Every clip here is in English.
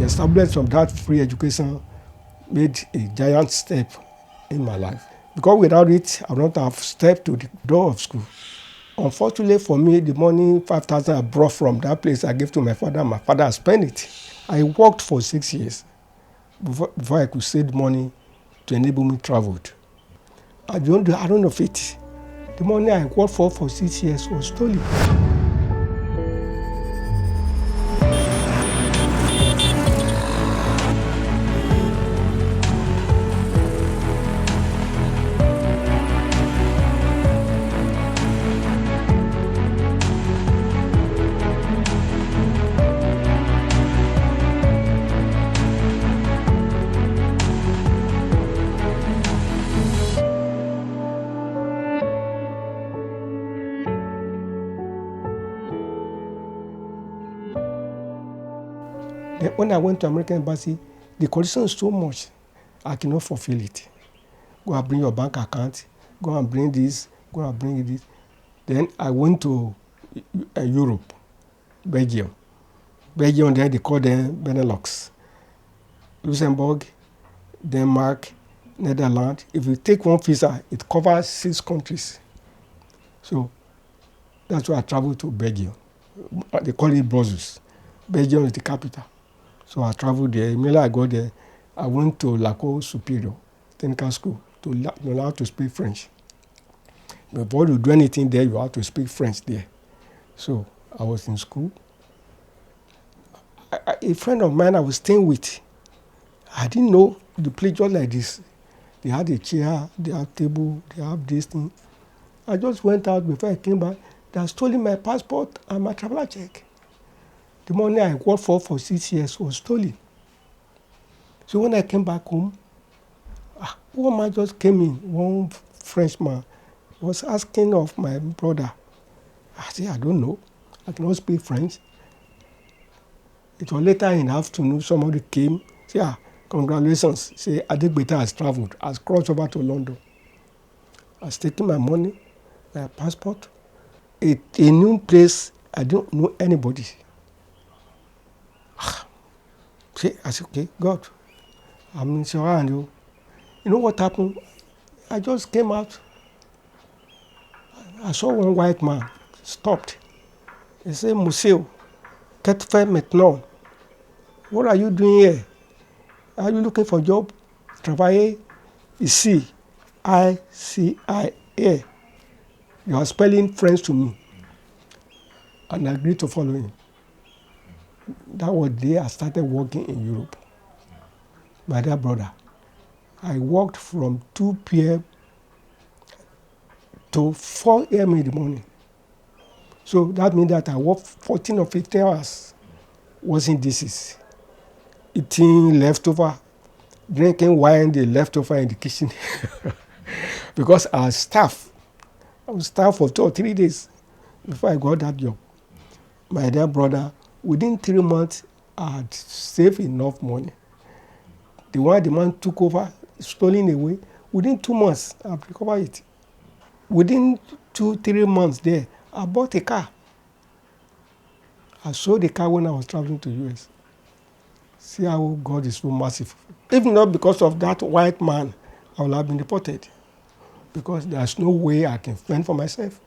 The establishment of that free education made a giant step in my life. Because without it, I would not have stepped to the door of school. Unfortunately for me, the money 5,000 I brought from that place I gave to my father spent it. I worked for 6 years before I could save money to enable me to travel. I don't know of it. The money I worked for 6 years was stolen. Then when I went to American Embassy, the condition is so much, I cannot fulfill it. Go and bring your bank account, go and bring this, go and bring this. Then I went to Europe, Belgium. Belgium, there they call them Benelux. Luxembourg, Denmark, Netherlands. If you take one visa, it covers 6 countries. So that's why I traveled to Belgium. They call it Brussels. Belgium is the capital. So I traveled there. Immediately I got there, I went to l'École Supérieure Technical School to learn how to speak French. Before you do anything there, you have to speak French there. So I was in school. A friend of mine I was staying with, I didn't know the place just like this. They had a chair, they have table, they have this thing. I just went out before I came back. They had stolen my passport and my traveler check. The money I worked for 6 years was stolen. So when I came back home, one man just came in, one Frenchman, was asking of my brother. I said, I don't know. I cannot speak French. It was later in the afternoon, somebody came, said, congratulations. Say, Adegbeta has traveled, has crossed over to London. Has taken my money, my passport. A new place, I don't know anybody. I said, okay, God, I'm in your hand. You know what happened? I just came out. I saw one white man stopped. He said, Monsieur, qu'est-ce que tu fais maintenant? What are you doing here? Are you looking for a job? Travailler ici. I-C-I-A. You are spelling French to me. And I agreed to follow him. That was the day I started working in Europe. My dear brother, I worked from 2 p.m. to 4 a.m. in the morning. So that means that I worked 14 or 15 hours washing dishes, eating leftover, drinking wine, the leftover in the kitchen. Because I was staff for 2 or 3 days before I got that job. My dear brother, within 3 months, I had saved enough money. The one the man took over, stolen away, within 2 months, I've recovered it. Within 2-3 months there, I bought a car. I sold the car when I was traveling to US. See how God is so merciful. If not because of that white man, I would have been deported. Because there's no way I can fend for myself.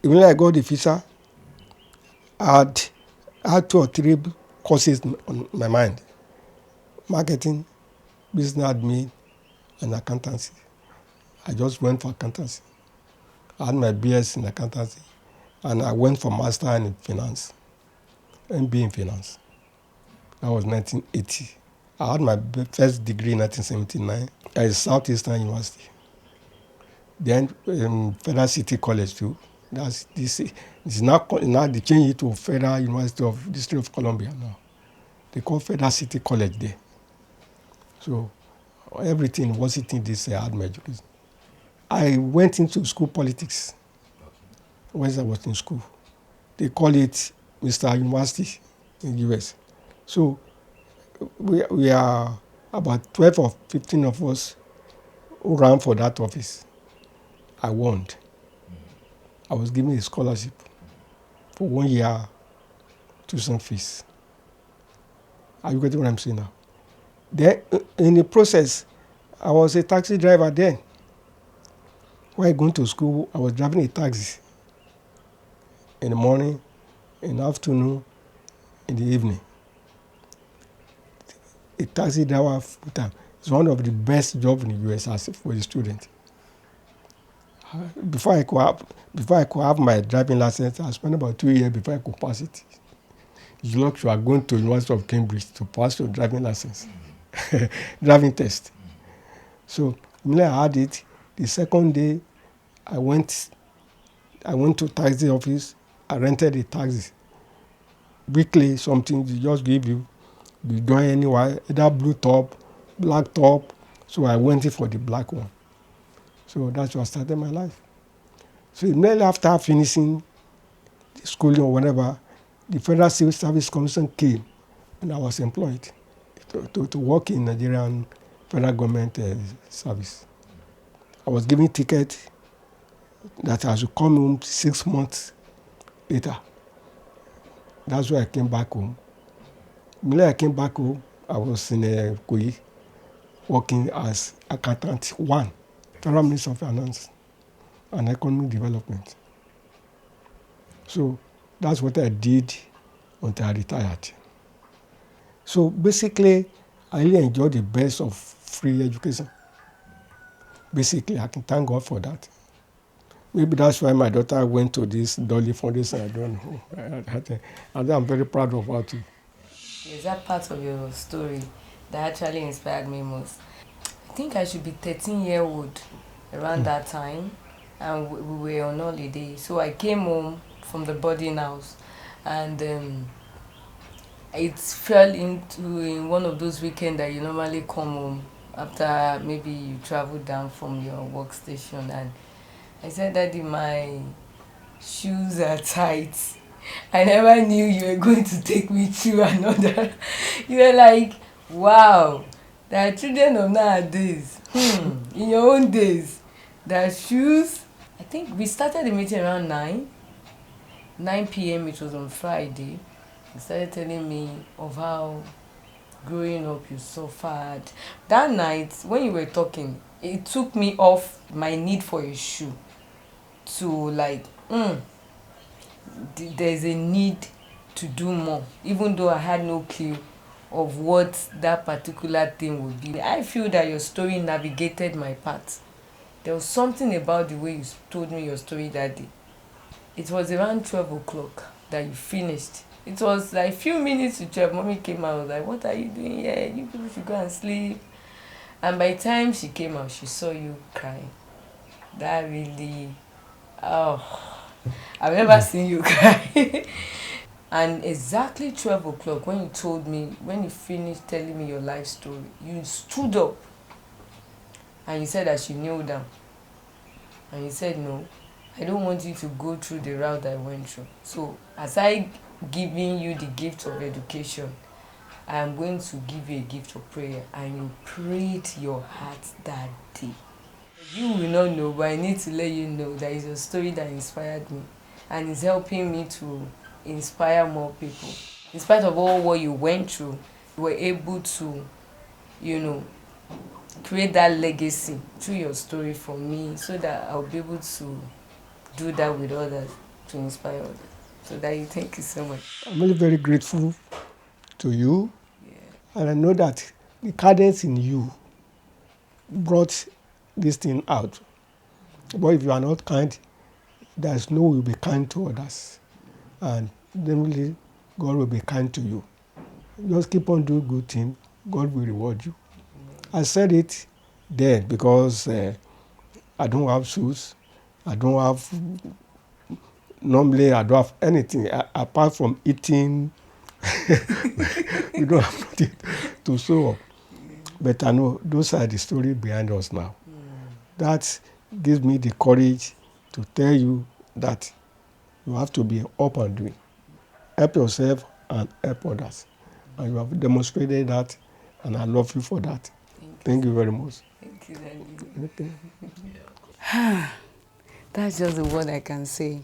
Even when I got the visa, I had 2 or 3 courses on my mind. Marketing, business admin, and accountancy. I just went for accountancy. I had my BS in accountancy, and I went for master in finance, MBA in finance. That was 1980. I had my first degree in 1979 at Southeastern University. Then Federal City College too. It's now they changed it to Federal University of District of Columbia now. They call Federal City College there. So everything was it in this I had my education. I went into school politics when I was in school. They call it Mr. University in the US. So we are about 12 or 15 of us who ran for that office. I won. I was given a scholarship for 1 year tuition fees. Are you getting what I'm saying now? Then, in the process, I was a taxi driver then. When I going to school, I was driving a taxi in the morning, in the afternoon, in the evening. A taxi driver full time is one of the best jobs in the US as for a student. Before I could have my driving license, I spent about 2 years before I could pass it. It's like you are going to University of Cambridge to pass your driving license, driving test. So when I had it, the second day I went to taxi office. I rented a taxi. Weekly something they just give you. You join anywhere, either blue top, black top. So I went in for the black one. So that's what started my life. So immediately after finishing the schooling or whatever, the Federal Civil Service Commission came and I was employed to work in Nigerian federal government service. I was given ticket that I should come home 6 months later. That's why I came back home. When I came back home, I was in Koyi working as accountant 1, Federal Ministry of Finance and Economic Development. So that's what I did until I retired. So basically, I really enjoyed the best of free education. Basically, I can thank God for that. Maybe that's why my daughter went to this Dolly Foundation. I don't know. I'm very proud of her too. Is that part of your story that actually inspired me most? I think I should be 13-year-old around that time, and we were on holiday. So I came home from the boarding house, and it fell into in one of those weekends that you normally come home after maybe you travel down from your workstation. And I said, Daddy, my shoes are tight. I never knew you were going to take me through another. You were like, wow, there are children of nowadays. In your own days, there are shoes. I think we started the meeting around 9 p.m. It was on Friday. He started telling me of how growing up you suffered. That night, when you were talking, it took me off my need for a shoe to like, there's a need to do more, even though I had no clue of what that particular thing would be. I feel that your story navigated my path. There was something about the way you told me your story that day. It was around 12 o'clock that you finished. It was like few minutes to 12. Mommy came out, I was like, what are you doing here? You people should go and sleep. And by the time she came out, she saw you crying. That really, I've never seen you cry. And exactly 12 o'clock, when you told me, when you finished telling me your life story, you stood up and you said I should kneel down. And you said, no, I don't want you to go through the route I went through. So, aside giving you the gift of education, I am going to give you a gift of prayer. And you prayed your heart that day. You will not know, but I need to let you know that is a story that inspired me and is helping me to inspire more people. In spite of all what you went through, you were able to, create that legacy through your story for me, so that I'll be able to do that with others, to inspire others. So Daddy, thank you so much. I'm really very grateful to you, Yeah. and I know that the cadence in you brought this thing out. But if you are not kind, there is no way you'll be kind to others. And then really, God will be kind to you. Just keep on doing good things, God will reward you. I said it then because I don't have shoes. Normally I don't have anything apart from eating. We don't have nothing to show up. But I know those are the story behind us now. That gives me the courage to tell you that you have to be up and doing. Help yourself and help others. And you have demonstrated that, and I love you for that. Thank you very much. Thank you, Daddy. That's just the word I can say.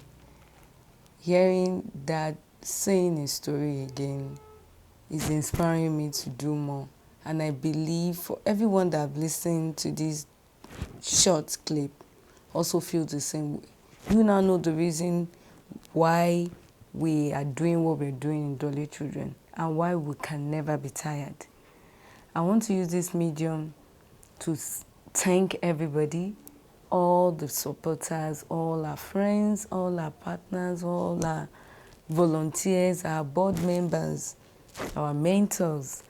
Hearing that, saying a story again, is inspiring me to do more. And I believe for everyone that have listened to this short clip also feel the same way. You now know the reason why we are doing what we're doing in Dolly Children and why we can never be tired. I want to use this medium to thank everybody, all the supporters, all our friends, all our partners, all our volunteers, our board members, our mentors.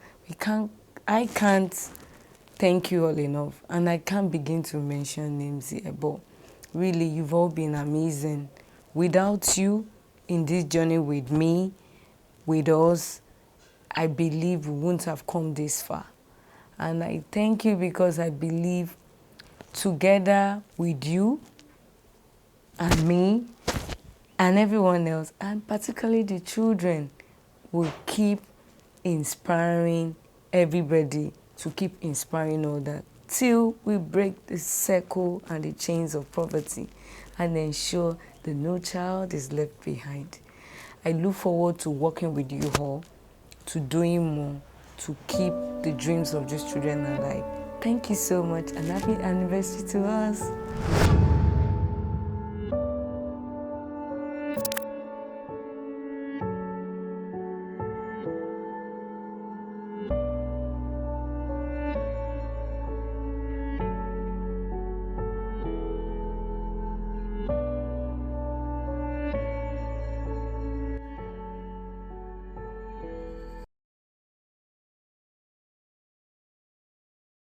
I can't thank you all enough, and I can't begin to mention names here, but really, you've all been amazing. Without you in this journey with me, with us, I believe we wouldn't have come this far. And I thank you because I believe together with you and me and everyone else, and particularly the children, will keep inspiring everybody to keep inspiring others till we break the circle and the chains of poverty and ensure that no child is left behind. I look forward to working with you all, to doing more, to keep the dreams of these children alive. Thank you so much, and happy anniversary to us.